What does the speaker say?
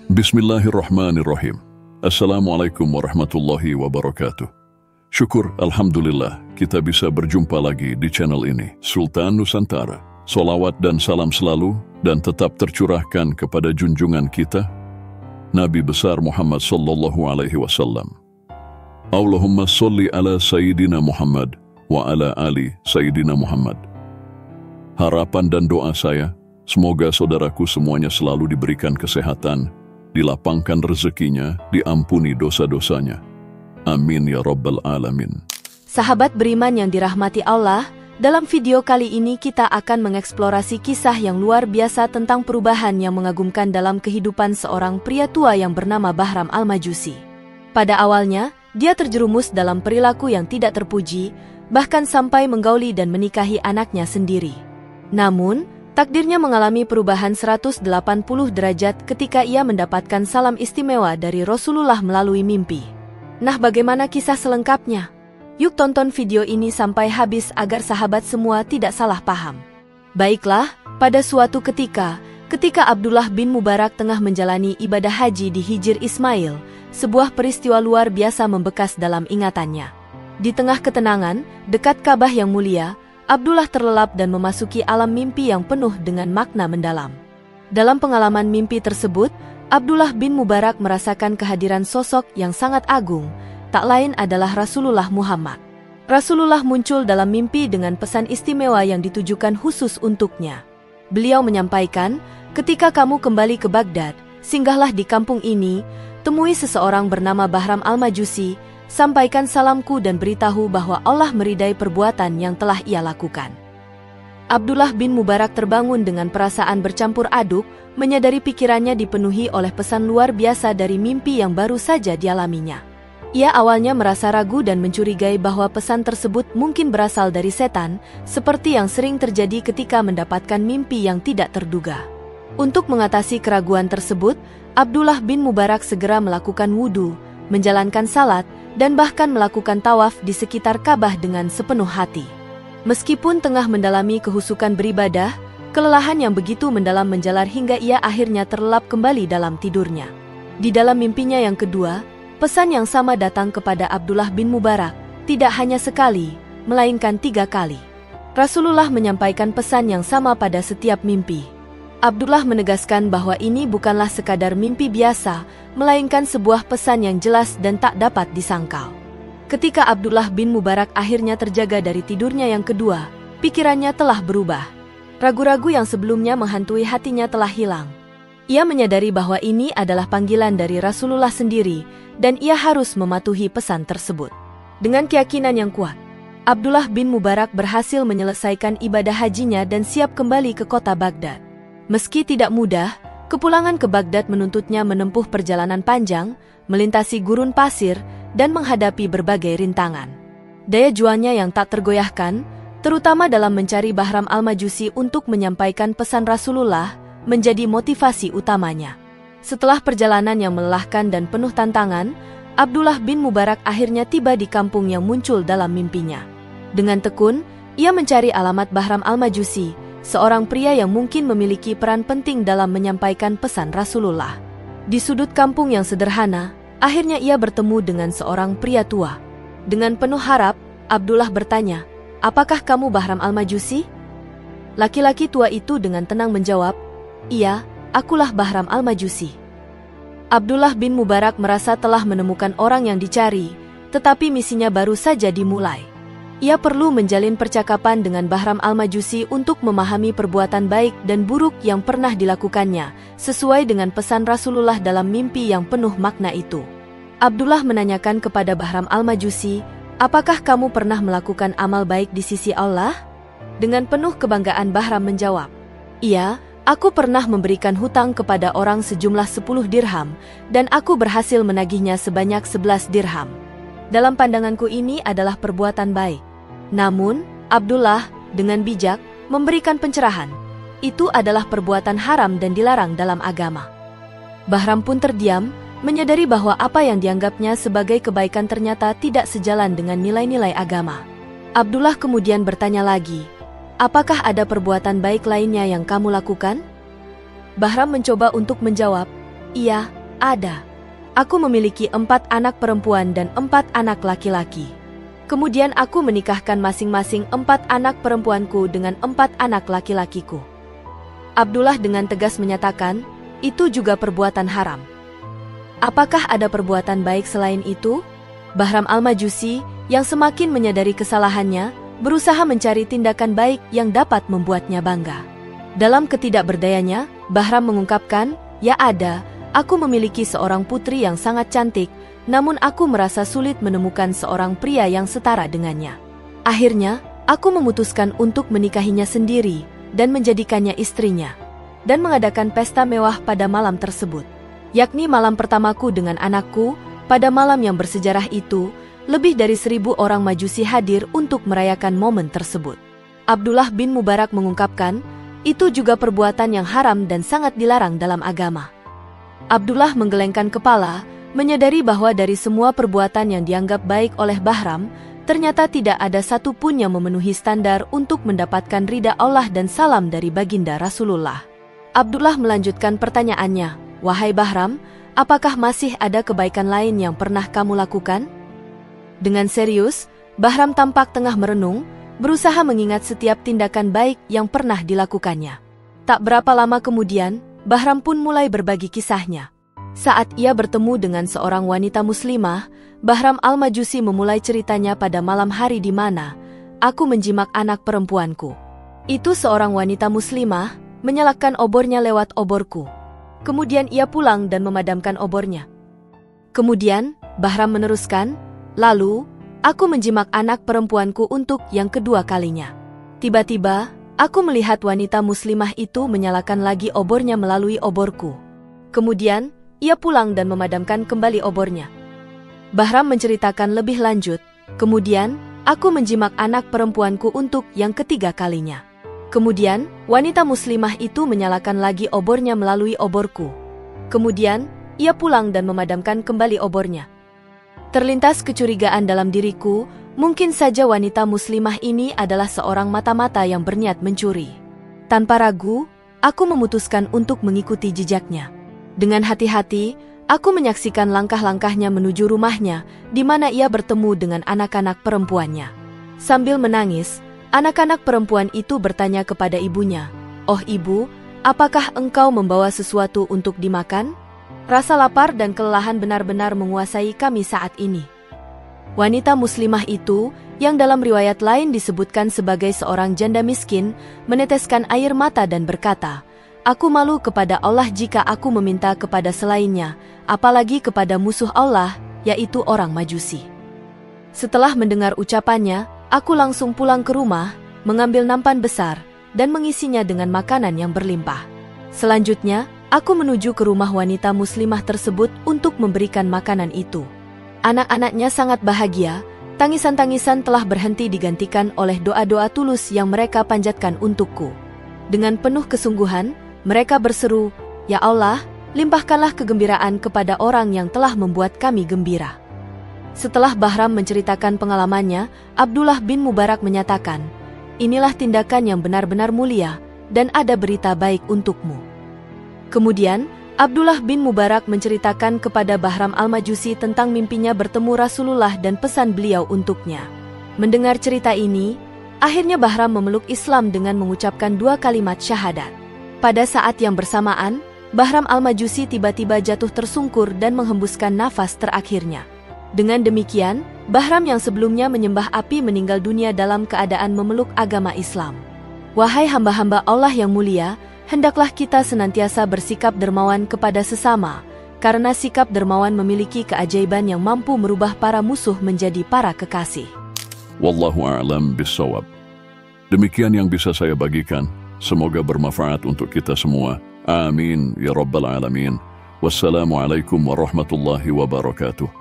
Bismillahirrahmanirrahim. Assalamualaikum warahmatullahi wabarakatuh. Syukur, Alhamdulillah, kita bisa berjumpa lagi di channel ini. Sultan Nusantara. Solawat dan salam selalu dan tetap tercurahkan kepada junjungan kita, Nabi besar Muhammad sallallahu alaihi wasallam. Allahumma sholli ala Sayyidina Muhammad wa ala ali Sayyidina Muhammad. Harapan dan doa saya, semoga saudaraku semuanya selalu diberikan kesehatan, dilapangkan rezekinya, diampuni dosa-dosanya. Amin ya Rabbal Alamin. Sahabat beriman yang dirahmati Allah, dalam video kali ini kita akan mengeksplorasi kisah yang luar biasa tentang perubahan yang mengagumkan dalam kehidupan seorang pria tua yang bernama Bahram Al-Majusi. Pada awalnya, dia terjerumus dalam perilaku yang tidak terpuji, bahkan sampai menggauli dan menikahi anaknya sendiri. Namun, takdirnya mengalami perubahan 180 derajat ketika ia mendapatkan salam istimewa dari Rasulullah melalui mimpi. Nah, bagaimana kisah selengkapnya? Yuk tonton video ini sampai habis agar sahabat semua tidak salah paham. Baiklah, pada suatu ketika Abdullah bin Mubarak tengah menjalani ibadah haji di Hijr Ismail, sebuah peristiwa luar biasa membekas dalam ingatannya. Di tengah ketenangan, dekat Ka'bah yang mulia, Abdullah terlelap dan memasuki alam mimpi yang penuh dengan makna mendalam. Dalam pengalaman mimpi tersebut, Abdullah bin Mubarak merasakan kehadiran sosok yang sangat agung, tak lain adalah Rasulullah Muhammad. Rasulullah muncul dalam mimpi dengan pesan istimewa yang ditujukan khusus untuknya. Beliau menyampaikan, ketika kamu kembali ke Baghdad, singgahlah di kampung ini, temui seseorang bernama Bahram Al-Majusi, sampaikan salamku dan beritahu bahwa Allah meridai perbuatan yang telah ia lakukan. Abdullah bin Mubarak terbangun dengan perasaan bercampur aduk, menyadari pikirannya dipenuhi oleh pesan luar biasa dari mimpi yang baru saja dialaminya. Ia awalnya merasa ragu dan mencurigai bahwa pesan tersebut mungkin berasal dari setan, seperti yang sering terjadi ketika mendapatkan mimpi yang tidak terduga. Untuk mengatasi keraguan tersebut, Abdullah bin Mubarak segera melakukan wudhu, menjalankan salat, dan bahkan melakukan tawaf di sekitar Ka'bah dengan sepenuh hati. Meskipun tengah mendalami kehusukan beribadah, kelelahan yang begitu mendalam menjalar hingga ia akhirnya terlelap kembali dalam tidurnya. Di dalam mimpinya yang kedua, pesan yang sama datang kepada Abdullah bin Mubarak, tidak hanya sekali, melainkan 3 kali. Rasulullah menyampaikan pesan yang sama pada setiap mimpi. Abdullah menegaskan bahwa ini bukanlah sekadar mimpi biasa, melainkan sebuah pesan yang jelas dan tak dapat disangkal. Ketika Abdullah bin Mubarak akhirnya terjaga dari tidurnya yang kedua, pikirannya telah berubah. Ragu-ragu yang sebelumnya menghantui hatinya telah hilang. Ia menyadari bahwa ini adalah panggilan dari Rasulullah sendiri, dan ia harus mematuhi pesan tersebut. Dengan keyakinan yang kuat, Abdullah bin Mubarak berhasil menyelesaikan ibadah hajinya dan siap kembali ke kota Baghdad. Meski tidak mudah, kepulangan ke Baghdad menuntutnya menempuh perjalanan panjang, melintasi gurun pasir, dan menghadapi berbagai rintangan. Daya juangnya yang tak tergoyahkan, terutama dalam mencari Bahram Al-Majusi untuk menyampaikan pesan Rasulullah, menjadi motivasi utamanya. Setelah perjalanan yang melelahkan dan penuh tantangan, Abdullah bin Mubarak akhirnya tiba di kampung yang muncul dalam mimpinya. Dengan tekun, ia mencari alamat Bahram Al-Majusi, seorang pria yang mungkin memiliki peran penting dalam menyampaikan pesan Rasulullah. Di sudut kampung yang sederhana, akhirnya ia bertemu dengan seorang pria tua. Dengan penuh harap, Abdullah bertanya, "Apakah kamu Bahram Al-Majusi?" Laki-laki tua itu dengan tenang menjawab, "Iya, akulah Bahram Al-Majusi." Abdullah bin Mubarak merasa telah menemukan orang yang dicari, tetapi misinya baru saja dimulai. Ia perlu menjalin percakapan dengan Bahram Al-Majusi untuk memahami perbuatan baik dan buruk yang pernah dilakukannya, sesuai dengan pesan Rasulullah dalam mimpi yang penuh makna itu. Abdullah menanyakan kepada Bahram Al-Majusi, "Apakah kamu pernah melakukan amal baik di sisi Allah?" Dengan penuh kebanggaan Bahram menjawab, "Iya, aku pernah memberikan hutang kepada orang sejumlah 10 dirham, dan aku berhasil menagihnya sebanyak 11 dirham. Dalam pandanganku ini adalah perbuatan baik." Namun, Abdullah dengan bijak memberikan pencerahan. Itu adalah perbuatan haram dan dilarang dalam agama. Bahram pun terdiam, menyadari bahwa apa yang dianggapnya sebagai kebaikan ternyata tidak sejalan dengan nilai-nilai agama. Abdullah kemudian bertanya lagi, apakah ada perbuatan baik lainnya yang kamu lakukan? Bahram mencoba untuk menjawab, iya, ada. Aku memiliki 4 anak perempuan dan 4 anak laki-laki. Kemudian aku menikahkan masing-masing 4 anak perempuanku dengan 4 anak laki-lakiku. Abdullah dengan tegas menyatakan, itu juga perbuatan haram. Apakah ada perbuatan baik selain itu? Bahram Al-Majusi, yang semakin menyadari kesalahannya, berusaha mencari tindakan baik yang dapat membuatnya bangga. Dalam ketidakberdayanya, Bahram mengungkapkan, ya ada, aku memiliki seorang putri yang sangat cantik, namun aku merasa sulit menemukan seorang pria yang setara dengannya. Akhirnya, aku memutuskan untuk menikahinya sendiri dan menjadikannya istrinya, dan mengadakan pesta mewah pada malam tersebut. Yakni malam pertamaku dengan anakku. Pada malam yang bersejarah itu, lebih dari 1000 orang Majusi hadir untuk merayakan momen tersebut. Abdullah bin Mubarak mengungkapkan, itu juga perbuatan yang haram dan sangat dilarang dalam agama. Abdullah menggelengkan kepala, menyadari bahwa dari semua perbuatan yang dianggap baik oleh Bahram, ternyata tidak ada satupun yang memenuhi standar untuk mendapatkan ridha Allah dan salam dari baginda Rasulullah. Abdullah melanjutkan pertanyaannya, wahai Bahram, apakah masih ada kebaikan lain yang pernah kamu lakukan? Dengan serius, Bahram tampak tengah merenung, berusaha mengingat setiap tindakan baik yang pernah dilakukannya. Tak berapa lama kemudian, Bahram pun mulai berbagi kisahnya. Saat ia bertemu dengan seorang wanita muslimah, Bahram Al-Majusi memulai ceritanya pada malam hari di mana aku menjimak anak perempuanku. Itu seorang wanita muslimah, menyalakan obornya lewat oborku. Kemudian ia pulang dan memadamkan obornya. Kemudian, Bahram meneruskan, lalu, aku menjimak anak perempuanku untuk yang kedua kalinya. Tiba-tiba, aku melihat wanita muslimah itu menyalakan lagi obornya melalui oborku. Kemudian, ia pulang dan memadamkan kembali obornya. Bahram menceritakan lebih lanjut, kemudian, aku menjimak anak perempuanku untuk yang ketiga kalinya. Kemudian, wanita muslimah itu menyalakan lagi obornya melalui oborku. Kemudian, ia pulang dan memadamkan kembali obornya. Terlintas kecurigaan dalam diriku, mungkin saja wanita muslimah ini adalah seorang mata-mata yang berniat mencuri. Tanpa ragu, aku memutuskan untuk mengikuti jejaknya. Dengan hati-hati, aku menyaksikan langkah-langkahnya menuju rumahnya, di mana ia bertemu dengan anak-anak perempuannya. Sambil menangis, anak-anak perempuan itu bertanya kepada ibunya, "Oh ibu, apakah engkau membawa sesuatu untuk dimakan? Rasa lapar dan kelelahan benar-benar menguasai kami saat ini." Wanita muslimah itu, yang dalam riwayat lain disebutkan sebagai seorang janda miskin, meneteskan air mata dan berkata, "Aku malu kepada Allah jika aku meminta kepada selainnya, apalagi kepada musuh Allah, yaitu orang Majusi." Setelah mendengar ucapannya, aku langsung pulang ke rumah, mengambil nampan besar, dan mengisinya dengan makanan yang berlimpah. Selanjutnya, aku menuju ke rumah wanita muslimah tersebut untuk memberikan makanan itu. Anak-anaknya sangat bahagia, tangisan-tangisan telah berhenti digantikan oleh doa-doa tulus yang mereka panjatkan untukku. Dengan penuh kesungguhan, mereka berseru, "Ya Allah, limpahkanlah kegembiraan kepada orang yang telah membuat kami gembira." Setelah Bahram menceritakan pengalamannya, Abdullah bin Mubarak menyatakan, "Inilah tindakan yang benar-benar mulia, dan ada berita baik untukmu." Kemudian, Abdullah bin Mubarak menceritakan kepada Bahram Al-Majusi tentang mimpinya bertemu Rasulullah dan pesan beliau untuknya. Mendengar cerita ini, akhirnya Bahram memeluk Islam dengan mengucapkan 2 kalimat syahadat. Pada saat yang bersamaan, Bahram Al-Majusi tiba-tiba jatuh tersungkur dan menghembuskan nafas terakhirnya. Dengan demikian, Bahram yang sebelumnya menyembah api meninggal dunia dalam keadaan memeluk agama Islam. Wahai hamba-hamba Allah yang mulia, hendaklah kita senantiasa bersikap dermawan kepada sesama, karena sikap dermawan memiliki keajaiban yang mampu merubah para musuh menjadi para kekasih. Wallahu a'lam bissawab. Demikian yang bisa saya bagikan. Semoga bermanfaat untuk kita semua. Amin ya rabbal alamin. Wassalamualaikum warahmatullahi wabarakatuh.